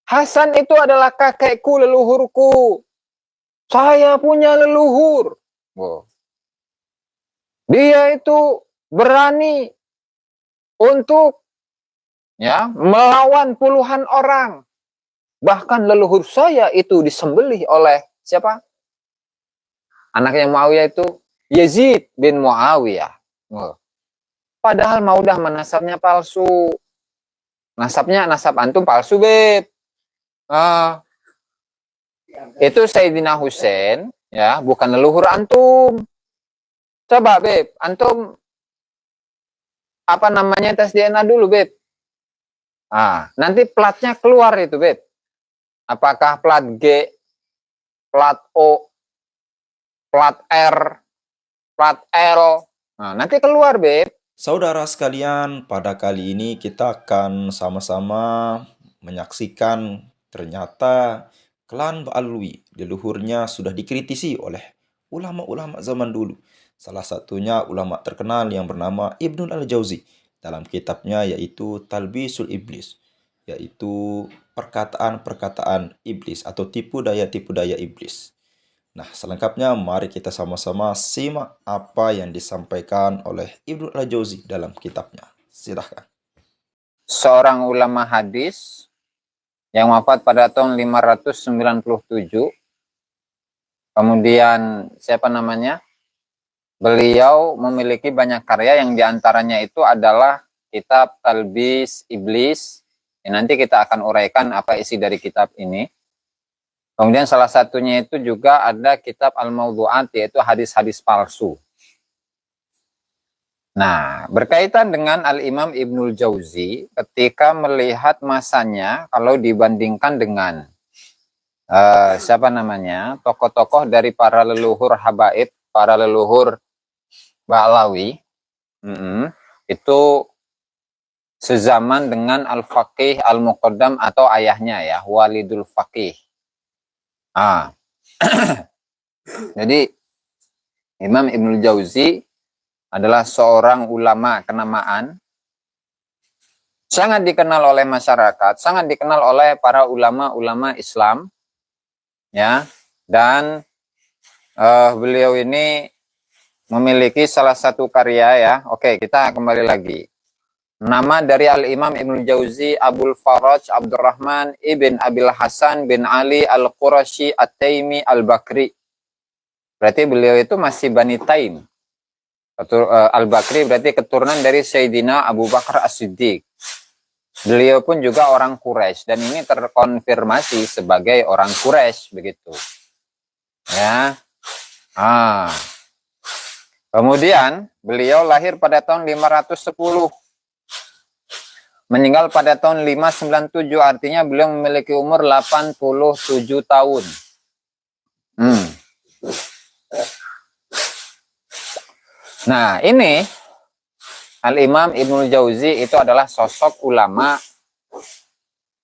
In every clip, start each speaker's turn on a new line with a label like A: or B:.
A: Hasan itu adalah kakekku, leluhurku. Saya punya leluhur. Wow. Dia itu berani untuk melawan puluhan orang. Bahkan leluhur saya itu disembelih oleh siapa? Anaknya Muawiyah itu Yazid bin Muawiyah. Wow. Padahal Maudah nasabnya palsu. Nasab antum palsu, Beb. Itu Sayyidina Husain, ya, bukan leluhur antum. Coba, Beb, antum apa namanya tes DNA dulu, Beb. Nanti platnya keluar itu, Beb. Apakah plat G, plat O, plat R, plat L. Nanti keluar, Beb.
B: Saudara sekalian, pada kali ini kita akan sama-sama menyaksikan ternyata klan Ba'alwi, leluhurnya sudah dikritisi oleh ulama-ulama zaman dulu. Salah satunya ulama terkenal yang bernama Ibnul Al-Jauzi dalam kitabnya yaitu Talbisul Iblis, yaitu perkataan-perkataan iblis atau tipu daya iblis. Nah, selengkapnya mari kita sama-sama simak apa yang disampaikan oleh Ibnu Al-Jauzi dalam kitabnya. Silahkan.
A: Seorang ulama hadis yang wafat pada tahun 597. Kemudian siapa namanya? Beliau memiliki banyak karya yang diantaranya itu adalah kitab Talbis Iblis. Nanti kita akan uraikan apa isi dari kitab ini. Kemudian salah satunya itu juga ada kitab Al-Mawdu'at, yaitu hadis-hadis palsu. Nah, berkaitan dengan Al-Imam Ibnul Jauzi, ketika melihat masanya, kalau dibandingkan dengan siapa namanya, tokoh-tokoh dari para leluhur habaib, para leluhur Ba'alawi, itu sezaman dengan Al-Faqih Al-Muqaddam atau ayahnya ya, Walidul Faqih. Jadi Imam Ibnul Jauzi adalah seorang ulama kenamaan, sangat dikenal oleh masyarakat, sangat dikenal oleh para ulama-ulama Islam, ya. Dan beliau ini memiliki salah satu karya ya. Oke, kita kembali lagi. Nama dari Al-Imam Ibnul Jauzi Abul Faraj Abdurrahman ibn Abil Hasan bin Ali Al-Qurashi At-Taimi Al-Bakri. Berarti beliau itu masih Bani Taim. Al-Bakri berarti keturunan dari Sayyidina Abu Bakar As-Siddiq. Beliau pun juga orang Quraisy dan ini terkonfirmasi sebagai orang Quraisy begitu. Ya. Kemudian beliau lahir pada tahun 510. Meninggal pada tahun 597, artinya beliau memiliki umur 87 tahun. Nah, ini Al-Imam Ibnul Jauzi itu adalah sosok ulama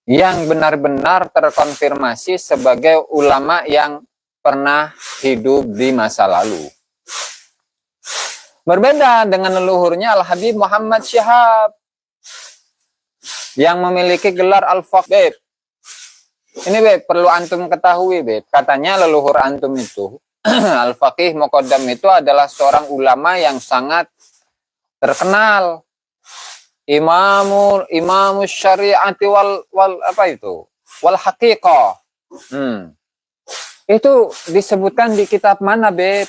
A: yang benar-benar terkonfirmasi sebagai ulama yang pernah hidup di masa lalu. Berbeda dengan leluhurnya Al-Habib Muhammad Syihab yang memiliki gelar Al-Faqih. Ini, Beb, perlu antum ketahui, Beb. Katanya leluhur antum itu Al-Faqih Muqaddam itu adalah seorang ulama yang sangat terkenal. Imamus syariati wal apa itu? Wal haqiqah. Itu disebutkan di kitab mana, Beb?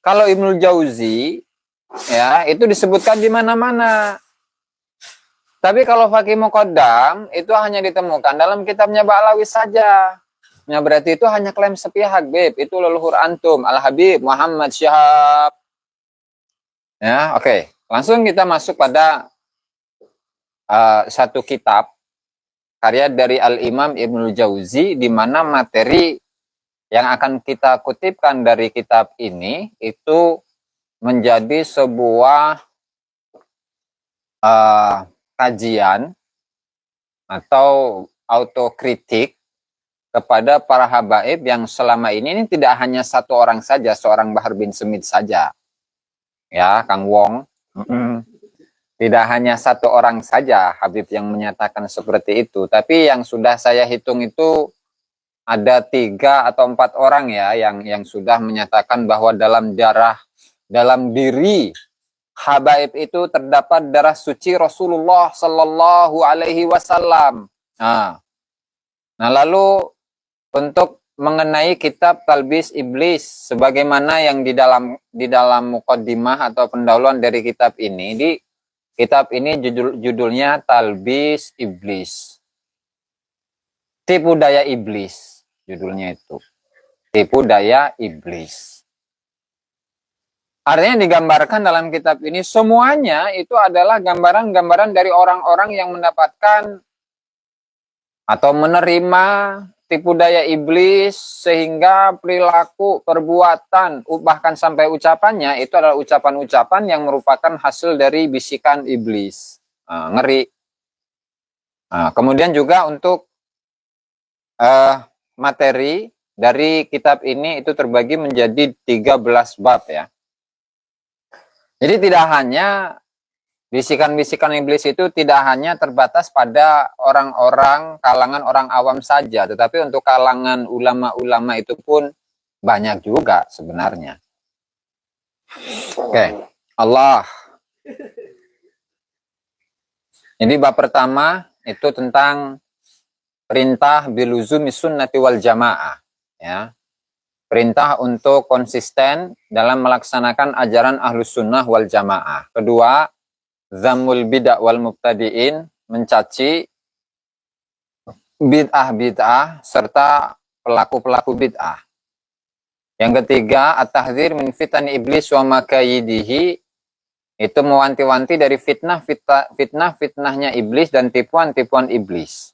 A: Kalau Ibnul Jauzi ya, itu disebutkan di mana-mana. Tapi kalau Faqih Muqaddam itu hanya ditemukan dalam kitabnya Ba'alawi saja. Nah, berarti itu hanya klaim sepihak, Beb. Itu leluhur antum, Al-Habib Muhammad Syihab. Ya, oke. Langsung kita masuk pada satu kitab karya dari Al-Imam Ibnul Jauzi, di mana materi yang akan kita kutipkan dari kitab ini itu menjadi sebuah kajian atau autokritik kepada para habaib yang selama ini tidak hanya satu orang saja, seorang Bahar bin Smith saja, ya, Kang Wong, Tidak hanya satu orang saja Habib yang menyatakan seperti itu, tapi yang sudah saya hitung itu ada 3 atau 4 orang ya yang sudah menyatakan bahwa dalam diri habaib itu terdapat darah suci Rasulullah Sallallahu Alaihi Wasallam. Nah, lalu untuk mengenai kitab Talbis Iblis, sebagaimana yang di dalam muqaddimah atau pendahuluan dari kitab ini, kitab ini judulnya Talbis Iblis. Tipu daya iblis, judulnya itu. Tipu daya iblis. Artinya digambarkan dalam kitab ini semuanya itu adalah gambaran-gambaran dari orang-orang yang mendapatkan atau menerima tipu daya iblis sehingga perilaku, perbuatan, bahkan sampai ucapannya itu adalah ucapan-ucapan yang merupakan hasil dari bisikan iblis. Ngeri. Kemudian juga untuk materi dari kitab ini itu terbagi menjadi 13 bab ya. Jadi tidak hanya bisikan-bisikan iblis itu tidak hanya terbatas pada orang-orang kalangan orang awam saja, tetapi untuk kalangan ulama-ulama itu pun banyak juga sebenarnya. Oke, Allah. Ini bab pertama itu tentang perintah biluzumi sunnati wal jamaah, ya. Perintah untuk konsisten dalam melaksanakan ajaran ahlus sunnah wal jamaah. Kedua, zammul bid'ah wal mubtadi'in, mencaci bid'ah serta pelaku-pelaku bid'ah. Yang ketiga, at-tahdzir min fitani iblis wa makayidihi, itu mewanti-wanti dari fitnah-fitnahnya iblis dan tipuan-tipuan iblis.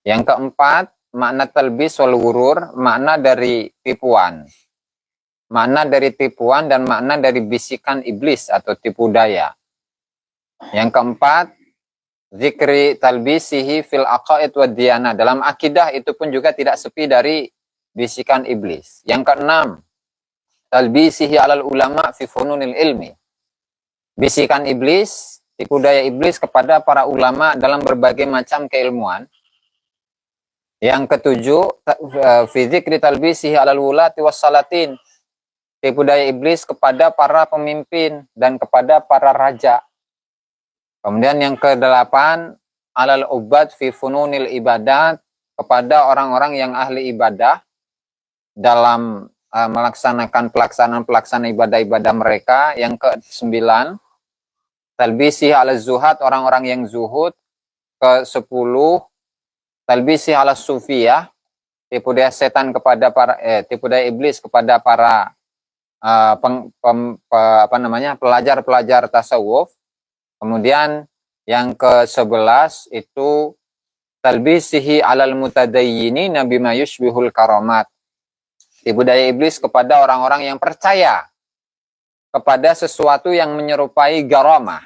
A: Yang keempat, makna talbis wal wurur, makna dari tipuan. Makna dari tipuan dan makna dari bisikan iblis atau tipu daya. Yang keempat, zikri talbisihi fil aqaid wa diyana. Dalam akidah itu pun juga tidak sepi dari bisikan iblis. Yang keenam, talbisihi alal ulama fi fununil ilmi. Bisikan iblis, tipu daya iblis kepada para ulama dalam berbagai macam keilmuan. Yang ketujuh, fi zikri talbisihi alal wulati wassalatin. Tipu daya iblis kepada para pemimpin dan kepada para raja. Kemudian yang kedelapan, alal ubad fi fununil ibadat, kepada orang-orang yang ahli ibadah dalam melaksanakan pelaksanaan ibadah-ibadah mereka. Yang ke-9, talbisi ala zuhad, orang-orang yang zuhud. Ke-10, talbisi ala sufiyah, tipu daya setan kepada tipu daya iblis kepada para pelajar-pelajar tasawuf. Kemudian yang ke-11 itu talbisihi alal mutadayyinina bima yushbihul karamat. Tipu daya iblis kepada orang-orang yang percaya kepada sesuatu yang menyerupai garamah.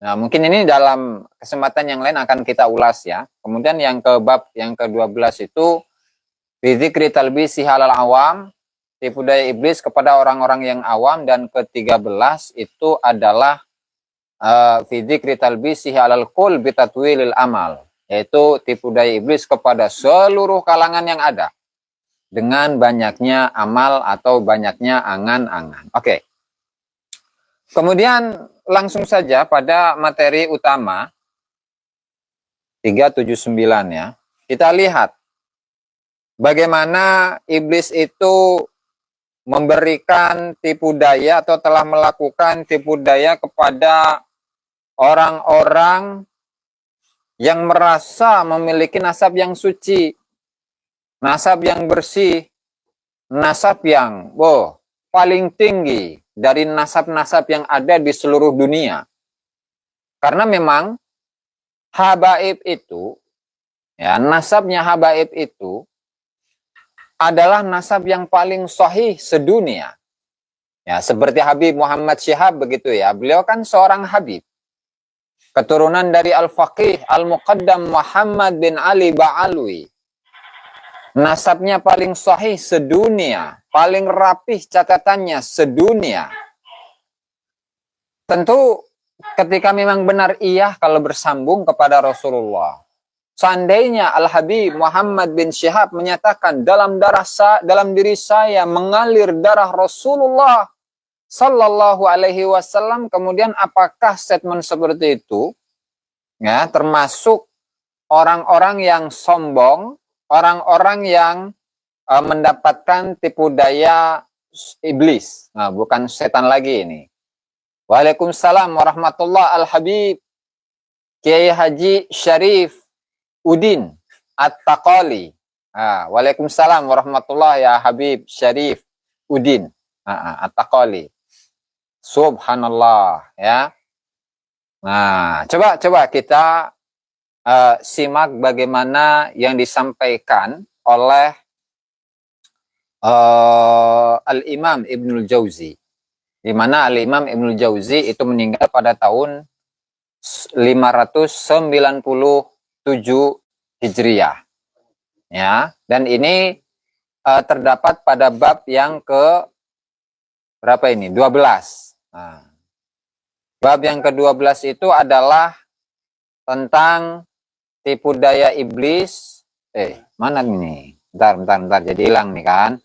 A: Nah, mungkin ini dalam kesempatan yang lain akan kita ulas ya. Kemudian yang bab yang ke-12 itu bizikri talbisihi alal awam, tipu daya iblis kepada orang-orang yang awam. Dan ke-13 itu adalah fi dzikri talbisihi alal qul bitatwilil amal, yaitu tipu daya iblis kepada seluruh kalangan yang ada dengan banyaknya amal atau banyaknya angan-angan. Oke. Kemudian langsung saja pada materi utama 379 ya. Kita lihat bagaimana iblis itu memberikan tipu daya atau telah melakukan tipu daya kepada orang-orang yang merasa memiliki nasab yang suci, nasab yang bersih, nasab yang paling tinggi dari nasab-nasab yang ada di seluruh dunia. Karena memang habaib itu, ya, nasabnya habaib itu adalah nasab yang paling sahih sedunia. Ya, seperti Habib Muhammad Syihab begitu ya. Beliau kan seorang habib. Keturunan dari Al-Faqih Al-Muqaddam Muhammad bin Ali Ba'alwi. Nasabnya paling sahih sedunia, paling rapih catatannya sedunia. Tentu ketika memang benar iya kalau bersambung kepada Rasulullah. Seandainya Al-Habib Muhammad bin Syihab menyatakan dalam diri saya mengalir darah Rasulullah Sallallahu Alaihi Wasallam, kemudian apakah statement seperti itu ya termasuk orang-orang yang sombong, orang-orang yang mendapatkan tipu daya iblis? Nah, bukan setan lagi ini. Waalaikumsalam warahmatullah Al-Habib Kiai Haji Syarif Udin At-Taqali. Waalaikumsalam warahmatullahi ya Habib Syarif Udin At-Taqali. Subhanallah ya. Nah, coba kita simak bagaimana yang disampaikan oleh Al-Imam Ibnul Jauzi. Di mana Al-Imam Ibnul Jauzi itu meninggal pada tahun 597 Hijriah. Ya, dan ini terdapat pada bab yang ke berapa ini? 12. Nah, bab yang ke-12 itu adalah tentang tipu daya iblis. Mana ini? Bentar, jadi hilang nih kan.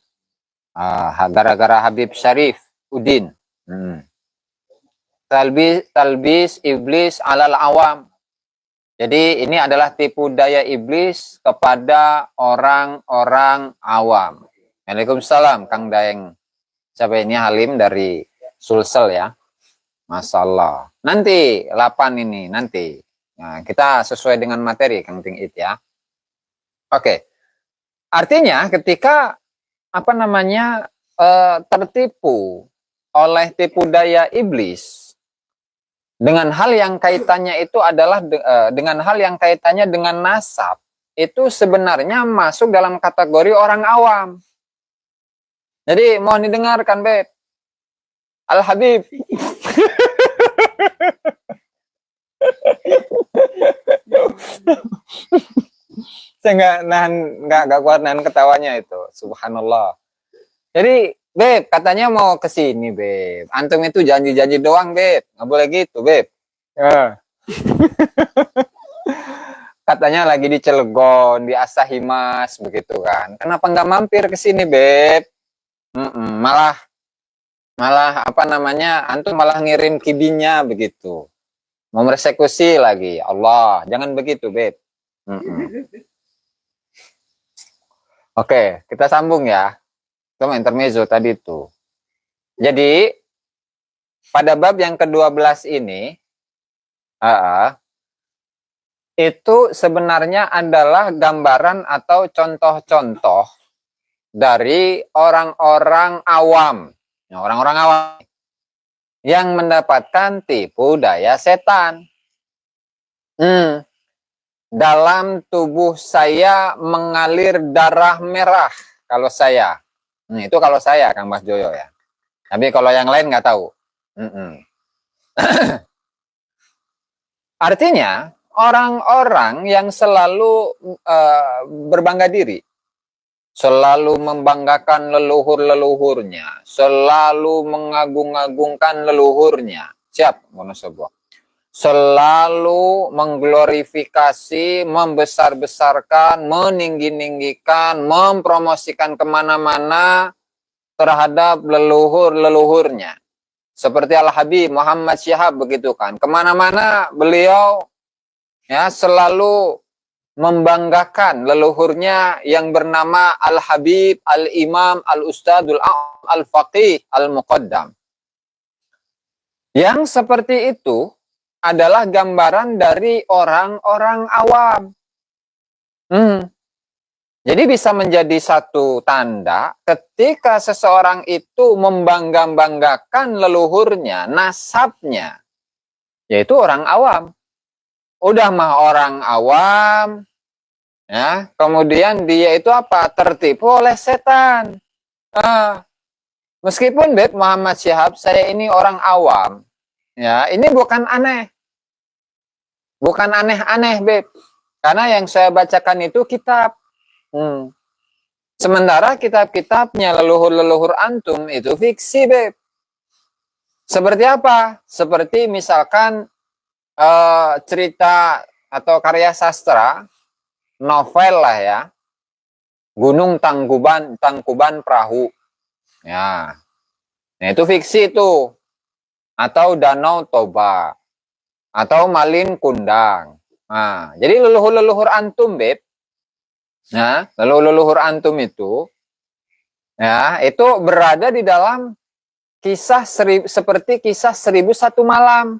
A: Gara-gara Habib Syarif Udin. Talbis iblis alal awam. Jadi ini adalah tipu daya iblis kepada orang-orang awam. Waalaikumsalam Kang Daeng. Siapa ini? Halim dari Sulsel ya. Masalah. Nanti 8 ini nanti. Nah, kita sesuai dengan materi Kang Tingit ya. Oke. Artinya ketika tertipu oleh tipu daya iblis dengan hal yang kaitannya itu adalah dengan hal yang kaitannya dengan nasab, itu sebenarnya masuk dalam kategori orang awam. Jadi mohon didengarkan, Beb. Al-Habib. Saya nggak kuat nahan ketawanya itu. Subhanallah. Jadi Beb, katanya mau ke sini, Beb. Antum itu janji-janji doang, Beb. Nggak boleh gitu, Beb. Katanya lagi di Cilegon, di Asahimas, begitu kan. Kenapa nggak mampir ke sini, Beb? Malah antum malah ngirim kibinya begitu. Mau meresekusi lagi. Allah, jangan begitu, Beb. Oke, kita sambung ya. Itu intermezzo tadi itu. Jadi pada bab yang ke-12 ini itu sebenarnya adalah gambaran atau contoh-contoh dari orang-orang awam. Orang-orang awam yang mendapatkan tipu daya setan. Dalam tubuh saya mengalir darah merah kalau saya. Itu kalau saya, Kang Mas Joyo ya. Tapi kalau yang lain nggak tahu. Artinya, orang-orang yang selalu berbangga diri, selalu membanggakan leluhur-leluhurnya, selalu mengagung-agungkan leluhurnya. Siap, Wonosobo. Selalu mengglorifikasi, membesar-besarkan, meninggi-ninggikan, mempromosikan kemana-mana terhadap leluhur-leluhurnya. Seperti Al-Habib Muhammad Syihab begitu kan. Kemana-mana beliau ya selalu membanggakan leluhurnya yang bernama Al-Habib, Al-Imam, Al-Ustadul Al-Faqih, Al-Muqaddam. Yang seperti itu adalah gambaran dari orang-orang awam. Jadi bisa menjadi satu tanda ketika seseorang itu membangga-banggakan leluhurnya, nasabnya, yaitu orang awam. Udah mah orang awam, ya. Kemudian dia itu apa? Tertipu oleh setan. Meskipun Beb Muhammad Syihab, saya ini orang awam, ya. Ini bukan aneh. Bukan aneh-aneh, Beb. Karena yang saya bacakan itu kitab. Sementara kitab-kitabnya leluhur-leluhur antum itu fiksi, Beb. Seperti apa? Seperti misalkan cerita atau karya sastra, novel lah ya, Gunung Tangkuban Tangkuban Perahu. Ya. Nah, itu fiksi itu. Atau Danau Toba. Atau Malin Kundang. Nah, jadi leluhur-leluhur antum, Beb. Nah, leluhur antum itu, ya, itu berada di dalam kisah seperti kisah 1001 malam.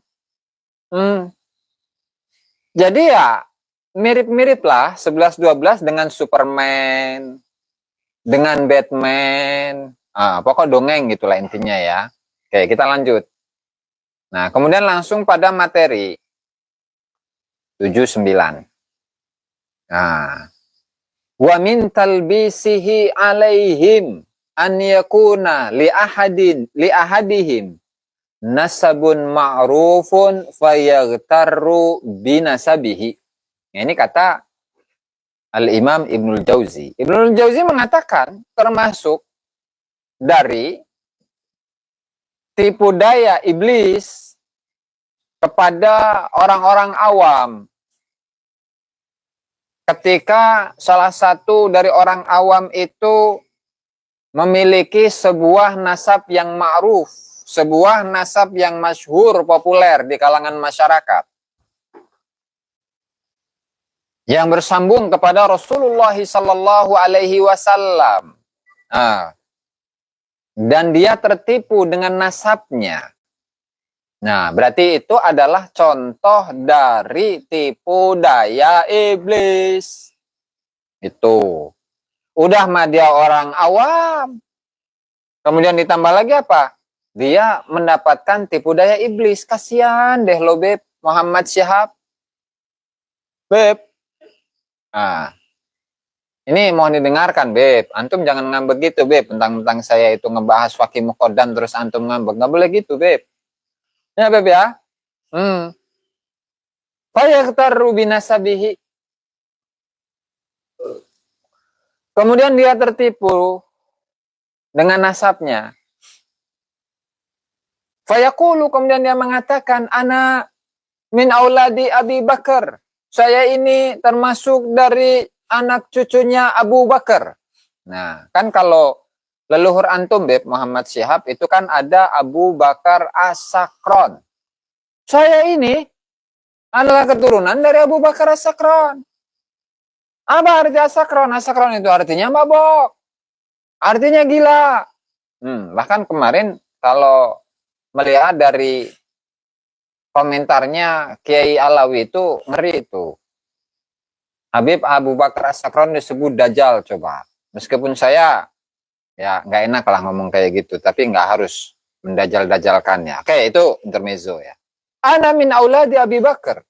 A: Jadi ya mirip-mirip lah 11-12 dengan Superman, dengan Batman. Pokok dongeng gitulah intinya ya. Oke, kita lanjut. Nah, kemudian langsung pada materi 79. Nah, wa min talbisihi alaihim an yakuna li ahadihim nasabun ma'rufun fayaghtarru binasabihi. Nah, ini kata Al-Imam Ibnul Jauzi. Ibnul Jauzi mengatakan termasuk dari tipu daya iblis kepada orang-orang awam. Ketika salah satu dari orang awam itu memiliki sebuah nasab yang ma'ruf, sebuah nasab yang masyhur, populer di kalangan masyarakat, yang bersambung kepada Rasulullah Sallallahu Alaihi Wasallam, dan dia tertipu dengan nasabnya. Nah, berarti itu adalah contoh dari tipu daya iblis. Itu. Udah mah dia orang awam. Kemudian ditambah lagi apa? Dia mendapatkan tipu daya iblis. Kasihan deh lo, Beb. Muhammad Syihab. Beb. Nah, ini mohon didengarkan, Beb. Antum jangan ngambek gitu, Beb. Tentang saya itu ngebahas Fakih Muqaddam terus antum ngambek. Nggak boleh gitu, Beb. Ya, Beb ya. Fayaghtarru binasabihi. Kemudian dia tertipu dengan nasabnya. Fayaqulu, kemudian dia mengatakan, ana min auladi Abi Bakar. Saya ini termasuk dari anak cucunya Abu Bakar. Nah, kan kalau leluhur antum, Beb, Muhammad Syihab, itu kan ada Abu Bakar As-Sakron. Saya ini adalah keturunan dari Abu Bakar As-Sakron. Apa arti As-Sakron? As-Sakron itu artinya mabok. Artinya gila. Bahkan kemarin kalau melihat dari komentarnya Kiai Alawi itu ngeri itu. Habib Abu Bakar As-Sakron disebut Dajjal, coba. Meskipun saya ya nggak enak lah ngomong kayak gitu, tapi nggak harus mendajal-dajalkannya. Oke, itu intermezzo ya. Ana min auladi Abi Bakar.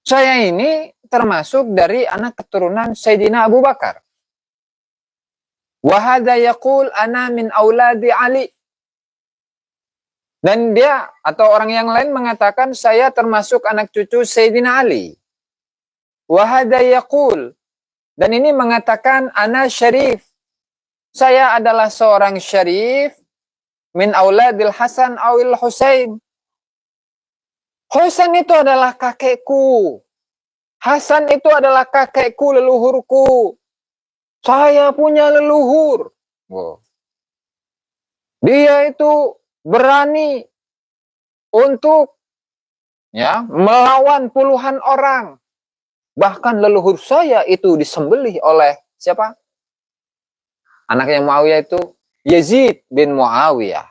A: Saya ini termasuk dari anak keturunan Sayyidina Abu Bakar. Wa hadza yaqul ana min auladi Ali. Dan dia atau orang yang lain mengatakan saya termasuk anak cucu Sayyidina Ali. Wa hadza yaqul, dan ini mengatakan ana syarif. Saya adalah seorang syarif min auladil Hasan awil Husain. Husain itu adalah kakekku. Hasan itu adalah kakekku, leluhurku. Saya punya leluhur. Dia itu berani untuk ya melawan puluhan orang. Bahkan leluhur saya itu disembelih oleh siapa? Anaknya Muawiyah itu Yazid bin Muawiyah.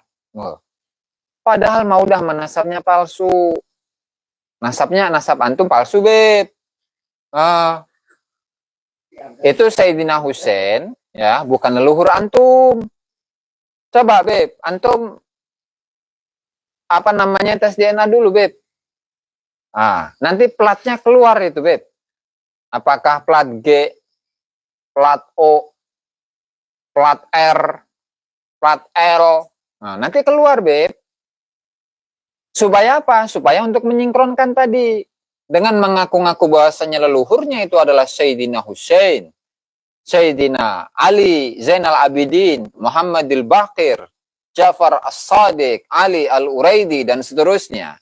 A: Padahal mau dah nasabnya palsu. Nasab antum palsu, Beb. Itu Sayyidina Husain, ya, bukan leluhur antum. Coba, Beb, antum apa namanya tes DNA dulu, Beb. Nanti platnya keluar itu, Beb. Apakah plat G, plat O, plat R, plat L. Nanti keluar, Beb. Supaya apa? Supaya untuk menyingkronkan tadi. Dengan mengaku-ngaku bahwasanya leluhurnya itu adalah Sayyidina Husain, Sayyidina Ali, Zainal Abidin, Muhammadil Baqir, Ja'far As-Sadiq, Ali Al-Uraidi, dan seterusnya.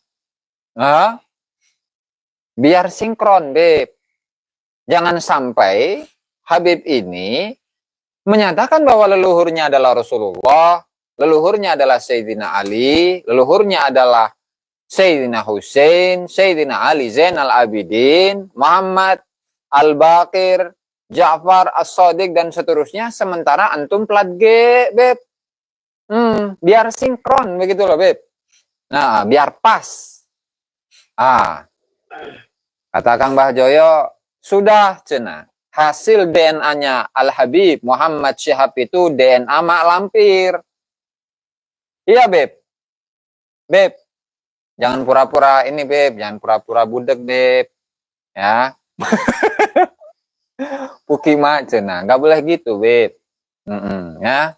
A: Nah, biar sinkron, Beb. Jangan sampai Habib ini menyatakan bahwa leluhurnya adalah Rasulullah, leluhurnya adalah Sayyidina Ali, leluhurnya adalah Sayyidina Hussein, Sayyidina Ali Zainal Abidin, Muhammad Al-Baqir, Ja'far As-Sadiq, dan seterusnya, sementara antum plat G, Beb. Biar sinkron begitu loh, Beb. Nah, biar pas. Kata Kang Bah Joyo, sudah cenah. Hasil DNA-nya Al-Habib Muhammad Syihab itu DNA mak lampir. Iya, Beb. Beb, jangan pura-pura ini, Beb. Jangan pura-pura budek, Beb. Ya. Pukima cenah. Nggak boleh gitu, Beb. Ya.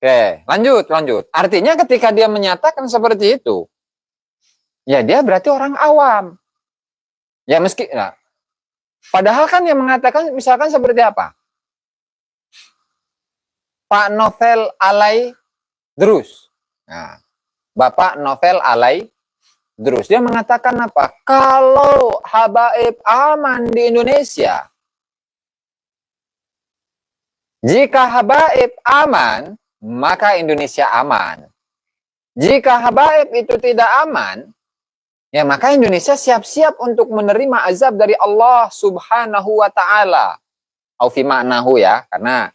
A: Oke, lanjut. Artinya ketika dia menyatakan seperti itu, ya dia berarti orang awam. Ya padahal kan yang mengatakan misalkan seperti apa? Pak Novel Alay Drus. Nah, Bapak Novel Alay Drus. Dia mengatakan apa? Kalau habaib aman di Indonesia, jika habaib aman, maka Indonesia aman. Jika habaib itu tidak aman, ya maka Indonesia siap-siap untuk menerima azab dari Allah Subhanahu wa Ta'ala. Au fi ma'nahu ya, karena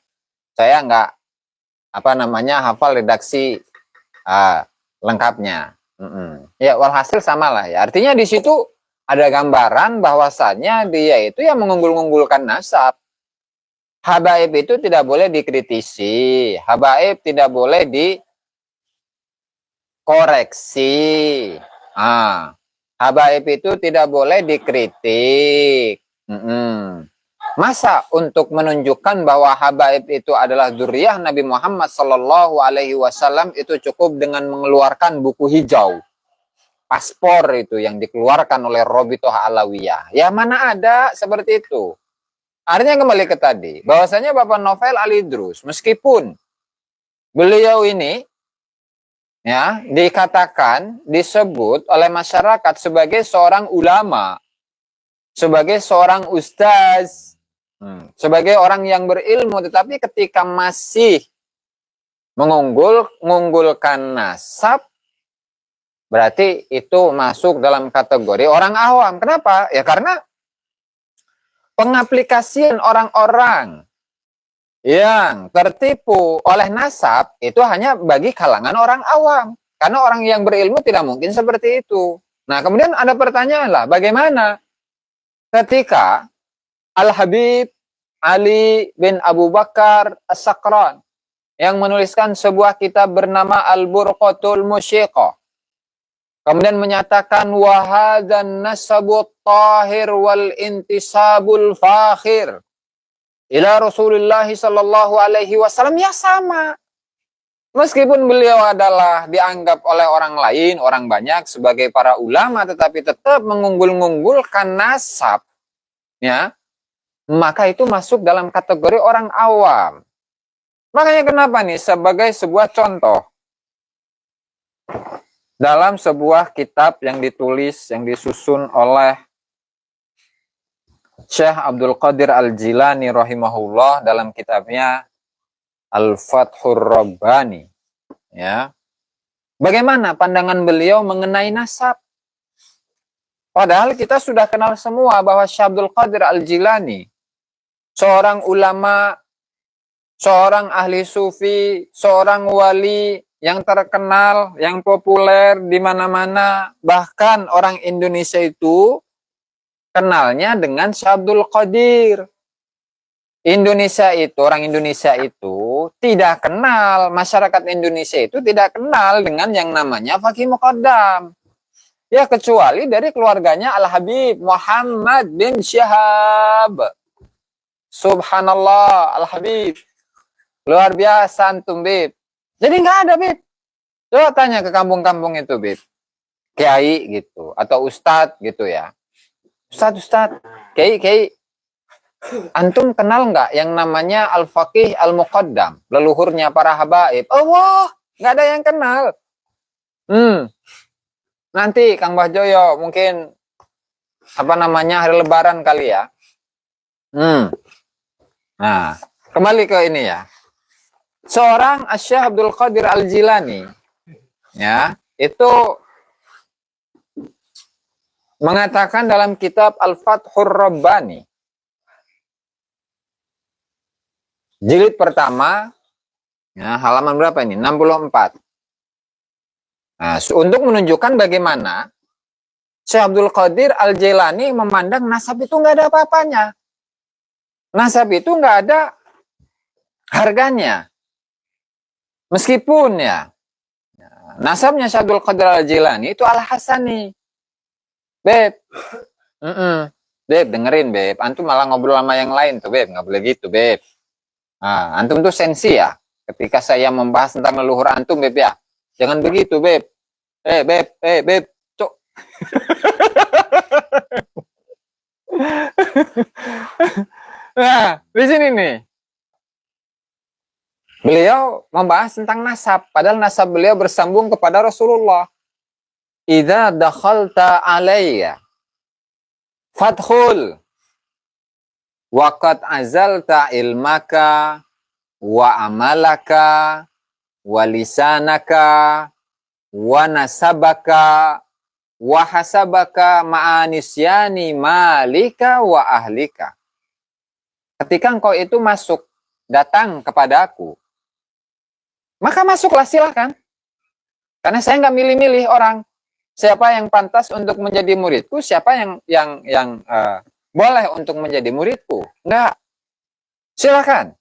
A: saya nggak hafal redaksi lengkapnya. Ya walhasil samalah ya. Artinya di situ ada gambaran bahwasannya dia itu yang mengunggul-unggulkan nasab. Habaib itu tidak boleh dikritisi, habaib tidak boleh dikoreksi. Habaib itu tidak boleh dikritik. Masa untuk menunjukkan bahwa habaib itu adalah dzurriyyah Nabi Muhammad Sallallahu Alaihi Wasallam itu cukup dengan mengeluarkan buku hijau, paspor itu yang dikeluarkan oleh Robitoh Alawiyah. Ya mana ada seperti itu. Artinya kembali ke tadi, bahwasanya Bapak Novel Ali Drus, meskipun beliau ini ya disebut oleh masyarakat sebagai seorang ulama, sebagai seorang ustaz, sebagai orang yang berilmu, tetapi ketika masih mengunggulkan nasab, berarti itu masuk dalam kategori orang awam. Kenapa? Ya karena pengaplikasian orang-orang yang tertipu oleh nasab itu hanya bagi kalangan orang awam. Karena orang yang berilmu tidak mungkin seperti itu. Nah, kemudian ada pertanyaan lah, bagaimana ketika Al-Habib Ali bin Abu Bakar As-Sakran yang menuliskan sebuah kitab bernama Al-Burqatul Musyiqah, kemudian menyatakan wahadzan nasabut tahir wal intisabul fakhir ila Rasulullah sallallahu alaihi wasallam, ya sama. Meskipun beliau adalah dianggap oleh orang lain, orang banyak sebagai para ulama, tetapi tetap mengunggul-unggulkan nasab, ya, maka itu masuk dalam kategori orang awam. Makanya kenapa nih, sebagai sebuah contoh, dalam sebuah kitab yang ditulis, yang disusun oleh Syekh Abdul Qadir Al-Jilani rahimahullah dalam kitabnya Al-Fathur Rabbani, ya. Bagaimana pandangan beliau mengenai nasab? Padahal kita sudah kenal semua bahwa Syekh Abdul Qadir Al-Jilani seorang ulama, seorang ahli sufi, seorang wali yang terkenal, yang populer di mana-mana, bahkan orang Indonesia itu kenalnya dengan Syekh Abdul Qadir. Orang Indonesia itu tidak kenal, masyarakat Indonesia itu tidak kenal dengan yang namanya Faqih Muqaddam. Ya kecuali dari keluarganya Al-Habib Muhammad bin Syihab. Subhanallah, Al-Habib. Luar biasa antum, Bib. Jadi nggak ada, Bib. Coba tanya ke kampung-kampung itu, Bib. Kiai gitu, atau ustadz gitu ya. Ustadz, kiai. Antum kenal nggak yang namanya Al-Faqih Al-Muqaddam, leluhurnya para habaib? Allah, Nggak ada yang kenal. Nanti Kang Bahjoyo mungkin hari Lebaran kali ya. Nah, kembali ke ini ya. Seorang Syekh Abdul Qadir Al-Jilani, ya, itu mengatakan dalam kitab Al-Fathur Rabbani, jilid pertama, ya, halaman berapa ini? 64. Nah, untuk menunjukkan bagaimana Syekh Abdul Qadir Al-Jilani memandang nasab itu nggak ada apa-apanya. Nasab itu nggak ada harganya. Meskipun ya, nasabnya Syekh Abdul Qadir Al-Jilani itu Al-Hasani. Beb, Beb, dengerin Beb. Antum malah ngobrol sama yang lain tuh Beb. Nggak boleh gitu Beb. Nah, antum tuh sensi ya. Ketika saya membahas tentang leluhur antum Beb ya. Jangan begitu Beb. Beb, cok. Nah, di sini nih. Beliau membahas tentang nasab. Padahal nasab beliau bersambung kepada Rasulullah. Idza dakhalta alayya fadkhul waqad azalta ilmaka wa amalaka wa lisanaka wa nasabaka wa hasabaka ma'anisyani malika wa ahlika. Ketika engkau itu masuk, datang kepada aku, maka masuklah, silakan. Karena saya nggak milih-milih orang. Siapa yang pantas untuk menjadi muridku, siapa yang boleh untuk menjadi muridku. Enggak. Silakan.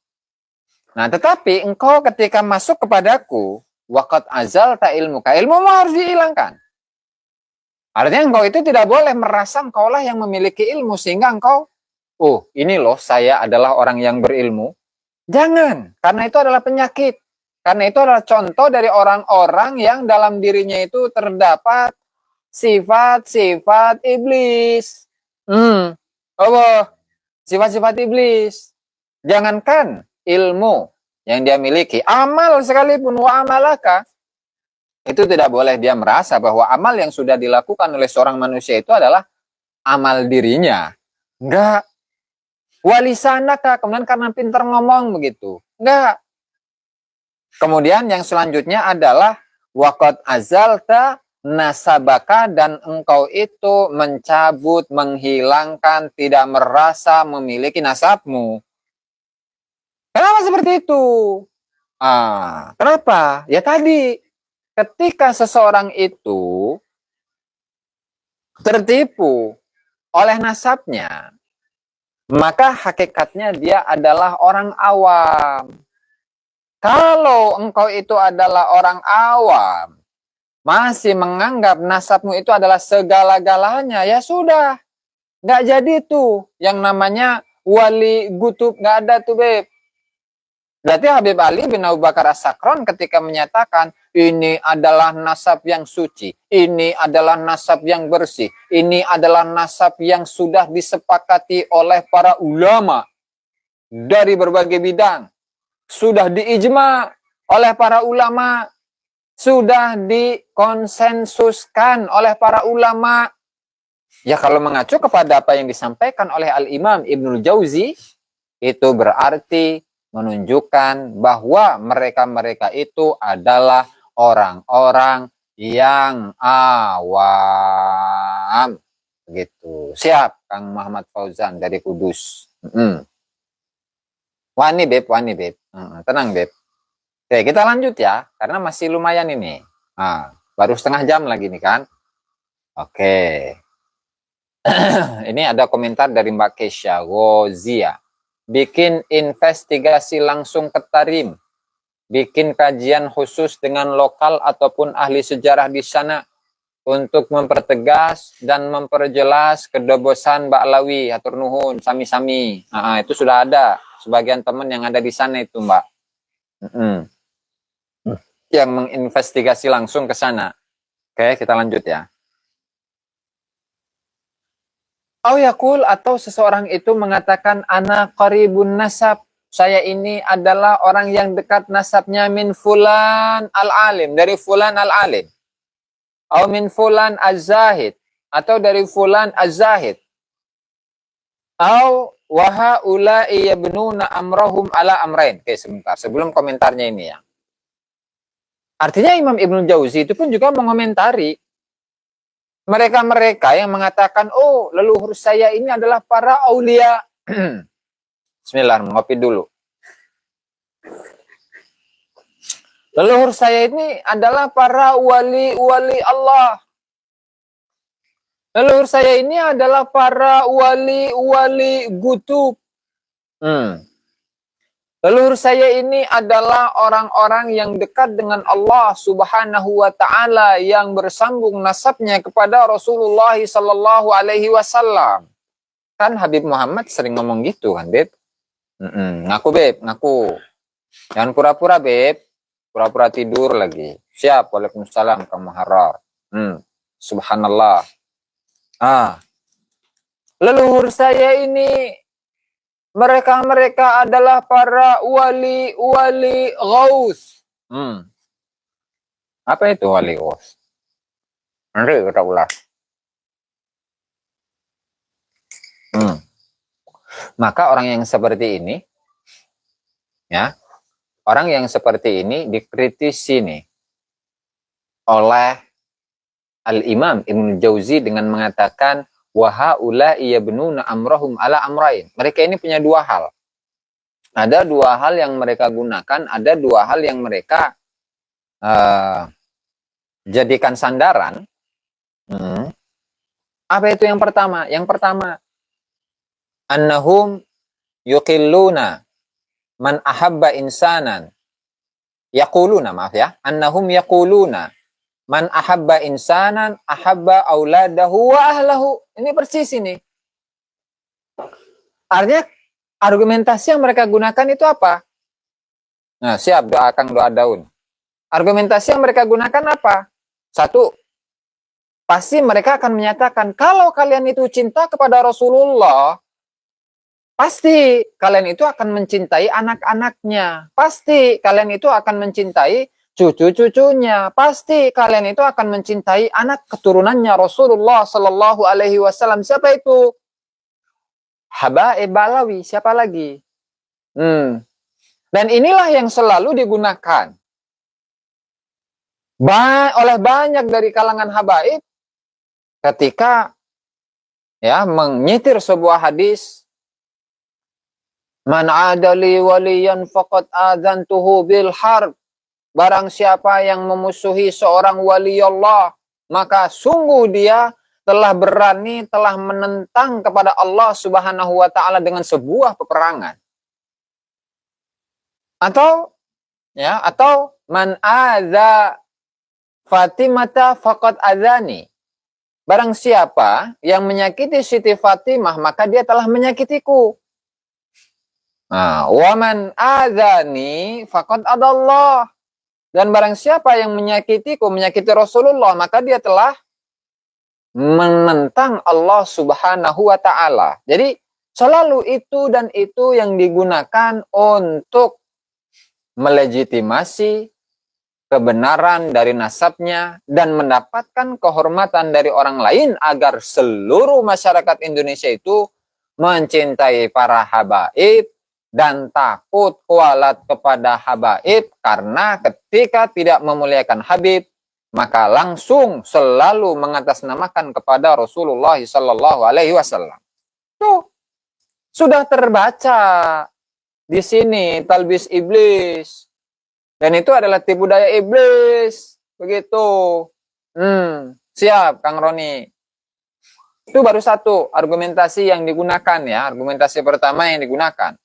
A: Nah, tetapi engkau ketika masuk kepadaku, waqad azalta ilmuka, ilmumu harus dihilangkan. Artinya engkau itu tidak boleh merasa engkaulah yang memiliki ilmu, sehingga engkau, oh ini loh saya adalah orang yang berilmu. Jangan, karena itu adalah penyakit. Karena itu adalah contoh dari orang-orang yang dalam dirinya itu terdapat sifat-sifat iblis. Allah, sifat-sifat iblis. Jangankan ilmu yang dia miliki, amal sekalipun, wa amalaka, itu tidak boleh dia merasa bahwa amal yang sudah dilakukan oleh seorang manusia itu adalah amal dirinya. Enggak. Walisanaka, kemudian karena pintar ngomong begitu. Enggak. Kemudian yang selanjutnya adalah waqad azalta nasabaka, dan engkau itu mencabut, menghilangkan, tidak merasa memiliki nasabmu. Kenapa seperti itu? Kenapa? Ya tadi, ketika seseorang itu tertipu oleh nasabnya, maka hakikatnya dia adalah orang awam. Kalau engkau itu adalah orang awam, masih menganggap nasabmu itu adalah segala-galanya, ya sudah. Nggak jadi tuh yang namanya wali gutub, nggak ada tuh Beb. Berarti Habib Ali bin Abu Bakar As-Sakron ketika menyatakan ini adalah nasab yang suci, ini adalah nasab yang bersih, ini adalah nasab yang sudah disepakati oleh para ulama dari berbagai bidang, sudah diijma oleh para ulama, sudah dikonsensuskan oleh para ulama. Ya kalau mengacu kepada apa yang disampaikan oleh Al-Imam Ibnul Jauzi, itu berarti menunjukkan bahwa mereka-mereka itu adalah orang-orang yang awam. Gitu. Siap, Kang Muhammad Fauzan dari Kudus. Wani Beb. Tenang Beb. Oke, kita lanjut ya, karena masih lumayan ini. Baru setengah jam lagi nih kan. Oke. Ini ada komentar dari Mbak Kesha Gozia. Bikin investigasi langsung ke Tarim. Bikin kajian khusus dengan lokal ataupun ahli sejarah di sana untuk mempertegas dan memperjelas kedobosan Ba'lawi. Hatur nuhun, sami-sami. Itu sudah ada sebagian teman yang ada di sana itu, Mbak. Yang menginvestigasi langsung ke sana. Oke, kita lanjut ya. Au yakul, atau seseorang itu mengatakan ana qaribun nasab, saya ini adalah orang yang dekat nasabnya min fulan al-alim, dari fulan al-alim. Atau min fulan az-zahid, atau dari fulan az-zahid. Atau wa haula'i yabnuna amrahum ala amrain. Oke, sebentar. Sebelum komentarnya ini ya. Artinya Imam Ibnu Jauzi itu pun juga mengomentari mereka-mereka yang mengatakan, oh leluhur saya ini adalah para aulia. Bismillah, ngopi dulu. Leluhur saya ini adalah para wali-wali Allah. Leluhur saya ini adalah para wali-wali gutub. Leluhur saya ini adalah orang-orang yang dekat dengan Allah Subhanahu wa taala, yang bersambung nasabnya kepada Rasulullah sallallahu alaihi wasallam. Kan Habib Muhammad sering ngomong gitu kan, Beb? Ngaku, Beb, ngaku. Jangan pura-pura, Beb. Pura-pura tidur lagi. Siap, waalaikumsalam Kang Muharrar. Subhanallah. Leluhur saya ini, mereka adalah para wali-wali ghaus. Apa itu wali ghaus? Nanti kita ulas. Maka orang yang seperti ini, ya, orang yang seperti ini dikritisi nih oleh Al-Imam Ibnu Jauzi dengan mengatakan, wa haula'i yabnuna amrahum ala amrain. Mereka ini punya dua hal. Ada dua hal yang mereka gunakan, ada dua hal yang mereka jadikan sandaran. Apa itu yang pertama? Yang pertama, annahum yuqilluna man ahabba insanan. Yaquluna, maaf ya. Annahum yaquluna man ahabba insanan ahabba auladahu wa ahlahu. Ini persis ini. Artinya argumentasi yang mereka gunakan itu apa? Nah, siap, doakan doa daun. Argumentasi yang mereka gunakan apa? Satu, pasti mereka akan menyatakan, kalau kalian itu cinta kepada Rasulullah, pasti kalian itu akan mencintai anak-anaknya. Pasti kalian itu akan mencintai cucu-cucunya. Pasti kalian itu akan mencintai anak keturunannya Rasulullah Sallallahu Alaihi Wasallam. Siapa itu? Habaib Balawi. Siapa lagi? Dan inilah yang selalu digunakan oleh banyak dari kalangan habaib ketika ya menyitir sebuah hadis. Man adali waliyan faqad adzantuhu bil harb. Barang siapa yang memusuhi seorang wali Allah, maka sungguh dia telah berani, telah menentang kepada Allah Subhanahu wa taala dengan sebuah peperangan. Atau man adza Fatimata faqad adzani. Barang siapa yang menyakiti Siti Fatimah, maka dia telah menyakitiku. Wa man adzani faqad adallah. Dan barang siapa yang menyakitiku, menyakiti Rasulullah, maka dia telah menentang Allah Subhanahu wa taala. Jadi selalu itu dan itu yang digunakan untuk melegitimasi kebenaran dari nasabnya dan mendapatkan kehormatan dari orang lain agar seluruh masyarakat Indonesia itu mencintai para habaib dan takut kualat kepada habaib, karena ketika tidak memuliakan habib maka langsung selalu mengatasnamakan kepada Rasulullah Sallallahu Alaihi Wasallam. Tuh sudah terbaca di sini talbis iblis, dan itu adalah tipu daya iblis, begitu. Siap, Kang Roni. Itu baru satu argumentasi yang digunakan ya, argumentasi pertama yang digunakan.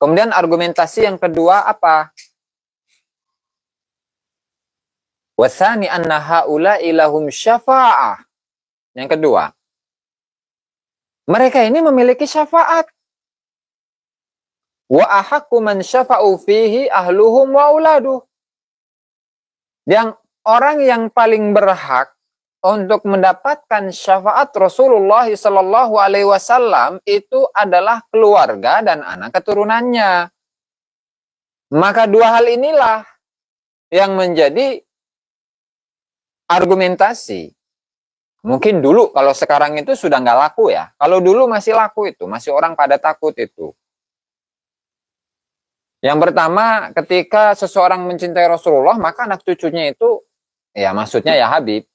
A: Kemudian argumentasi yang kedua apa? Wasani anna haula'i lahum syafa'ah. Yang kedua, mereka ini memiliki syafaat. Wa ahaqqu man syafa'u fihi ahluhum wa auladuh. Yang orang yang paling berhak untuk mendapatkan syafaat Rasulullah Sallallahu Alaihi Wasallam itu adalah keluarga dan anak keturunannya. Maka dua hal inilah yang menjadi argumentasi. Mungkin dulu, kalau sekarang itu sudah nggak laku ya. Kalau dulu masih laku itu, masih orang pada takut itu. Yang pertama, ketika seseorang mencintai Rasulullah, maka anak cucunya itu, ya maksudnya ya Habib,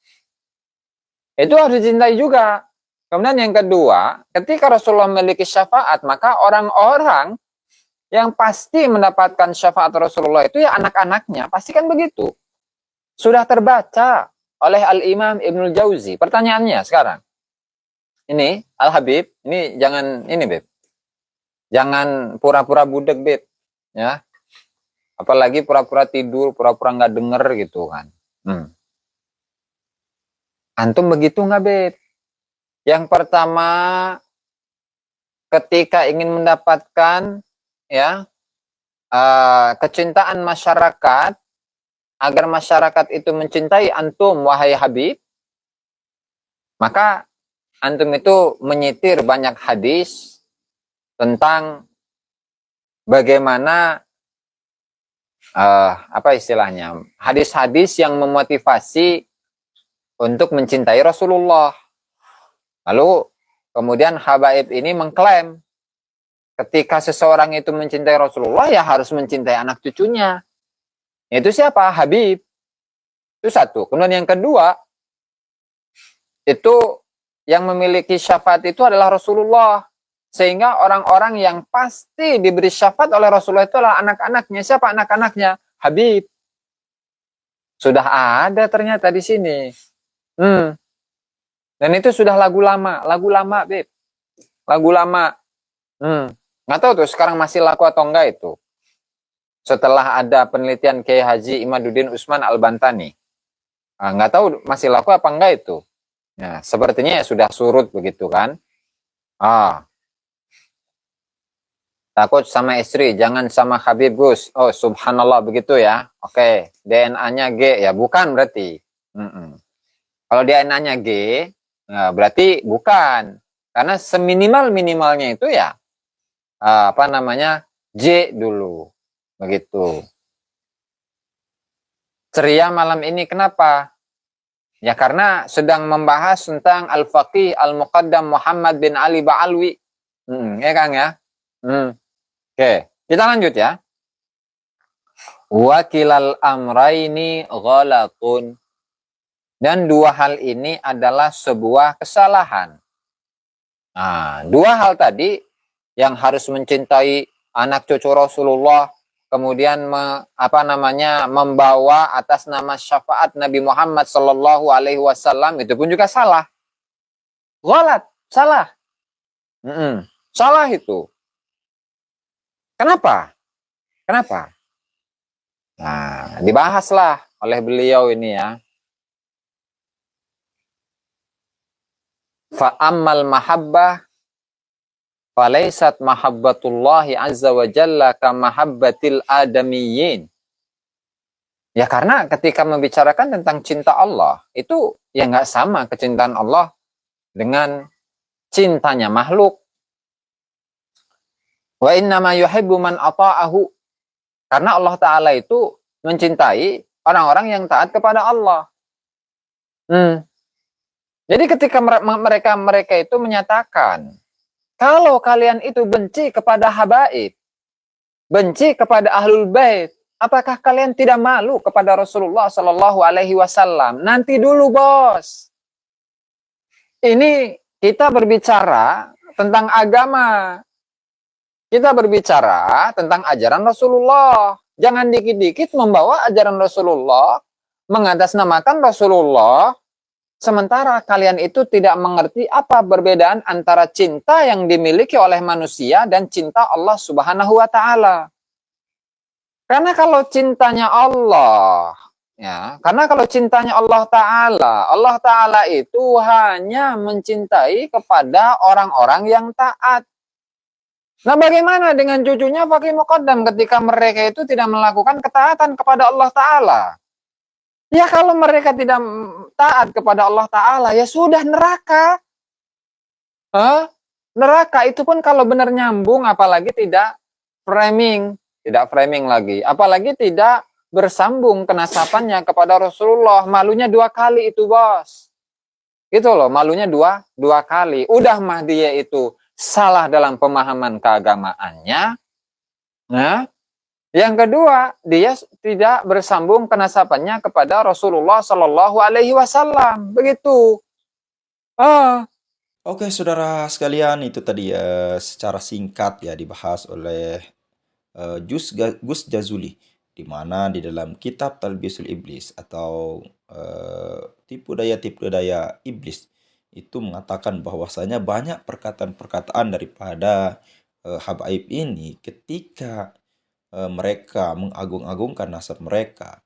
A: itu harus dicintai juga. Kemudian yang kedua, ketika Rasulullah memiliki syafaat, maka orang-orang yang pasti mendapatkan syafaat Rasulullah itu ya anak-anaknya, pasti kan begitu. Sudah terbaca oleh Al-Imam Ibnul Jauzi. Pertanyaannya sekarang, ini Al-Habib, ini jangan ini Beb, jangan pura-pura budek Beb, ya. Apalagi pura-pura tidur, pura-pura nggak denger gitu kan. Antum begitu nggak Beb? Yang pertama, ketika ingin mendapatkan ya kecintaan masyarakat, agar masyarakat itu mencintai antum wahai Habib, maka antum itu menyitir banyak hadis tentang bagaimana apa istilahnya, hadis-hadis yang memotivasi untuk mencintai Rasulullah. Lalu kemudian habaib ini mengklaim ketika seseorang itu mencintai Rasulullah ya harus mencintai anak cucunya. Itu siapa? Habib. Itu satu. Kemudian yang kedua, itu yang memiliki syafaat itu adalah Rasulullah. Sehingga orang-orang yang pasti diberi syafaat oleh Rasulullah itu adalah anak-anaknya. Siapa anak-anaknya? Habib. Sudah ada ternyata di sini. Dan itu sudah lagu lama, Beb. Lagu lama. Nggak tahu tuh sekarang masih laku atau enggak itu. Setelah ada penelitian Kiai Haji Imaduddin Utsman Al-Bantani. Nggak tahu masih laku apa enggak itu. Nah, sepertinya ya sudah surut begitu kan. Takut sama istri, jangan sama Habib Gus. Oh, subhanallah begitu ya. Oke, DNA-nya G ya, bukan berarti. Kalau DNA-nya G, nah, berarti bukan. Karena seminimal-minimalnya itu ya J dulu. Begitu. Ceria malam ini kenapa? Ya karena sedang membahas tentang Al-Faqih Al-Muqaddam Muhammad bin Ali Ba'alwi. Ya Kang ya. Oke, kita lanjut ya. Wakilal amraini ghalatun. Dan dua hal ini adalah sebuah kesalahan. Nah, dua hal tadi yang harus mencintai anak cucu Rasulullah, kemudian membawa atas nama syafaat Nabi Muhammad Sallallahu Alaihi Wasallam, itu pun juga salah. Ghalat, salah. Salah itu. Kenapa? Nah, dibahaslah oleh beliau ini ya. Fa'ammal mahabbah falaisat mahabbatullahi azza wa jalla ka mahabbatil adamiyyin. Ya karena ketika membicarakan tentang cinta Allah, itu ya nggak sama kecintaan Allah dengan cintanya makhluk. Wa innama yuhibbu man ata'ahu. Karena Allah Ta'ala itu mencintai orang-orang yang taat kepada Allah. Jadi ketika mereka itu menyatakan, kalau kalian itu benci kepada habaib, benci kepada ahlul bait, apakah kalian tidak malu kepada Rasulullah Sallallahu Alaihi Wasallam? Nanti dulu bos. Ini kita berbicara tentang agama. Kita berbicara tentang ajaran Rasulullah. Jangan dikit-dikit membawa ajaran Rasulullah, mengatasnamakan Rasulullah, sementara kalian itu tidak mengerti apa perbedaan antara cinta yang dimiliki oleh manusia dan cinta Allah Subhanahu wa Ta'ala. Karena kalau cintanya Allah, karena kalau cintanya Allah Ta'ala itu hanya mencintai kepada orang-orang yang taat. Nah, bagaimana dengan cucunya Faqih Muqaddam ketika mereka itu tidak melakukan ketaatan kepada Allah Ta'ala? Ya kalau mereka tidak taat kepada Allah Ta'ala, ya sudah neraka. Neraka itu pun kalau benar nyambung, apalagi tidak framing lagi, apalagi tidak bersambung kenasapannya kepada Rasulullah, malunya 2 kali itu bos, gitu loh, malunya dua kali. Udah mah dia itu salah dalam pemahaman keagamaannya, nah yang kedua dia tidak bersambung kenasapannya kepada Rasulullah Shallallahu Alaihi Wasallam, begitu.
B: Oke, saudara sekalian, itu tadi secara singkat ya dibahas oleh Gus Jazuli, di mana di dalam kitab Talbisul Iblis atau tipu daya iblis itu mengatakan bahwasanya banyak perkataan-perkataan daripada habaib ini ketika mereka mengagung-agungkan nasab mereka,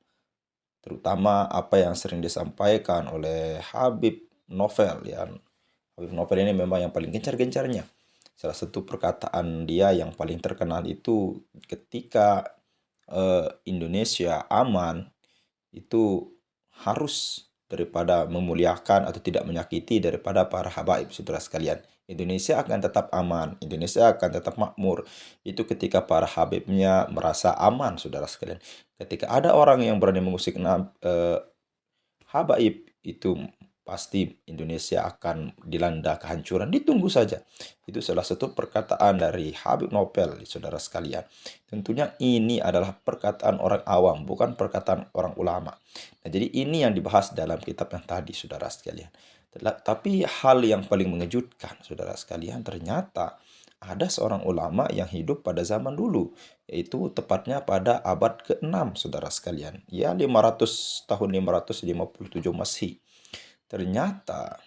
B: terutama apa yang sering disampaikan oleh Habib Novel ya. Habib Novel ini memang yang paling gencar-gencarnya. Salah satu perkataan dia yang paling terkenal itu ketika Indonesia aman, itu harus daripada memuliakan atau tidak menyakiti daripada para habaib, saudara sekalian. Indonesia akan tetap aman, Indonesia akan tetap makmur. Itu ketika para habibnya merasa aman, saudara sekalian. Ketika ada orang yang berani mengusik habaib, itu pasti Indonesia akan dilanda kehancuran. Ditunggu saja. Itu salah satu perkataan dari Habib Novel, saudara sekalian. Tentunya ini adalah perkataan orang awam, bukan perkataan orang ulama. Nah, jadi ini yang dibahas dalam kitab yang tadi, saudara sekalian. Tapi hal yang paling mengejutkan, saudara sekalian, ternyata ada seorang ulama yang hidup pada zaman dulu, yaitu tepatnya pada abad ke-6, saudara sekalian. Ya, 557 Masehi. Ternyata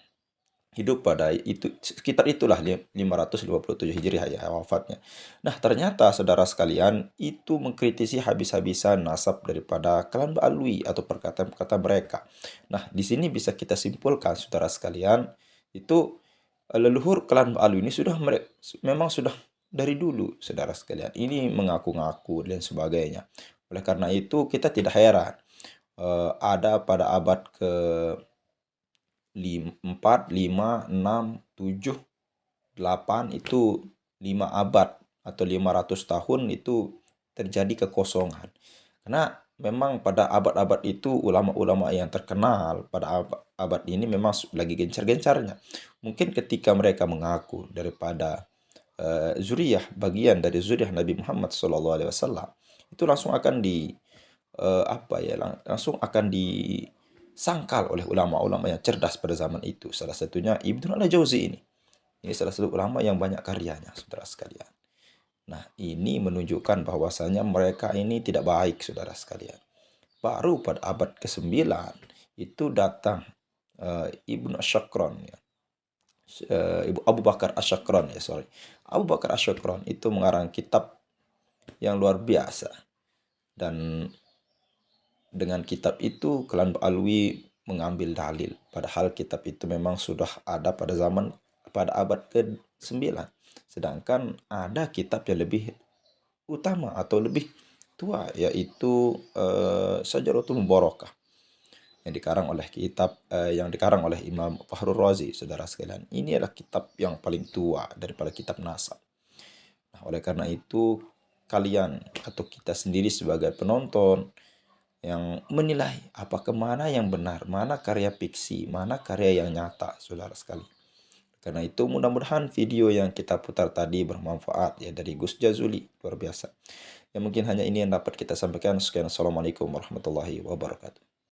B: hidup pada itu sekitar itulah 557 Hijriah ya wafatnya. Nah, ternyata saudara sekalian itu mengkritisi habis-habisan nasab daripada klan Ba'alwi atau perkataan-perkataan mereka. Nah, di sini bisa kita simpulkan saudara sekalian, itu leluhur klan Ba'alwi ini memang sudah dari dulu, saudara sekalian. Ini mengaku-ngaku dan sebagainya. Oleh karena itu kita tidak heran ada pada abad ke 4, 5, 6, 7, 8 itu 5 abad atau 500 tahun itu terjadi kekosongan. Karena memang pada abad-abad itu ulama-ulama yang terkenal pada abad ini memang lagi gencar-gencarnya. Mungkin ketika mereka mengaku daripada zuriyah, bagian dari zuriyah Nabi Muhammad SAW, itu langsung akan langsung akan disangkal oleh ulama-ulama yang cerdas pada zaman itu. Salah satunya Ibnu al-Jauzi ini. Ini salah satu ulama yang banyak karyanya, saudara sekalian. Nah, ini menunjukkan bahwasanya mereka ini tidak baik, saudara sekalian. Baru pada abad ke-9 itu datang Ibnu Asyakron ya. Ibu Abu Bakar Asyakron ya, sorry. Abu Bakar Asyakron itu mengarang kitab yang luar biasa. Dan dengan kitab itu klan Ba'alwi mengambil dalil, padahal kitab itu memang sudah ada pada abad ke-9. Sedangkan ada kitab yang lebih utama atau lebih tua, yaitu Syajaratul Mubarakah yang dikarang oleh Imam Fakhrul Razi, saudara sekalian. Ini adalah kitab yang paling tua daripada kitab nasab. Nah, oleh karena itu kalian atau kita sendiri sebagai penonton yang menilai apakah mana yang benar, mana karya fiksi, mana karya yang nyata, saudara sekali. Karena itu mudah-mudahan video yang kita putar tadi bermanfaat ya, dari Gus Jazuli, luar biasa. Ya, mungkin hanya ini yang dapat kita sampaikan. Sekian, assalamualaikum warahmatullahi wabarakatuh.